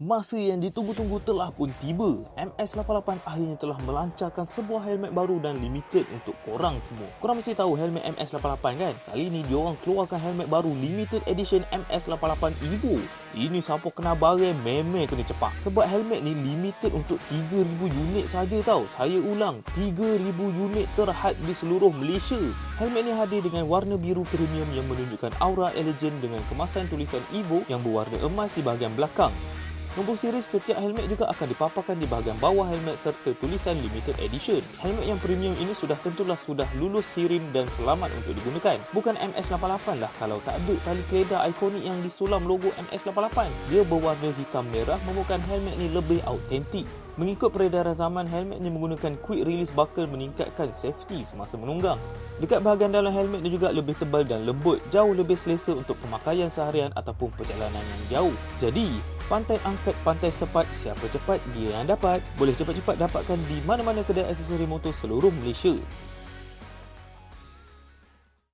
Masa yang ditunggu-tunggu telah pun tiba. MS88 akhirnya telah melancarkan sebuah helmet baru dan limited untuk korang semua. Korang mesti tahu helmet MS88 kan? Kali ni diorang keluarkan helmet baru limited edition MS88 Evo. Ini siapa kena barang memang kena cepat. Sebab helmet ni limited untuk 3,000 unit saja tau. Saya ulang, 3,000 unit terhad di seluruh Malaysia. Helmet ni hadir dengan warna biru premium yang menunjukkan aura elegan dengan kemasan tulisan Evo yang berwarna emas di bahagian belakang. Nombor siri setiap helmet juga akan dipaparkan di bahagian bawah helmet serta tulisan limited edition. Helmet yang premium ini sudah lulus sirim dan selamat untuk digunakan. Bukan MS88 lah kalau tak ada tali keledar ikonik yang disulam logo MS88. Dia berwarna hitam merah membuatkan helmet ni lebih autentik. Mengikut peredaran zaman, helmet ni menggunakan quick release buckle meningkatkan safety semasa menunggang. Dekat bahagian dalam helmet ni juga lebih tebal dan lembut, jauh lebih selesa untuk pemakaian seharian ataupun perjalanan yang jauh. Jadi, pantai angkat, pantai sepat, siapa cepat dia yang dapat. Boleh cepat-cepat dapatkan di mana-mana kedai aksesori motor seluruh Malaysia.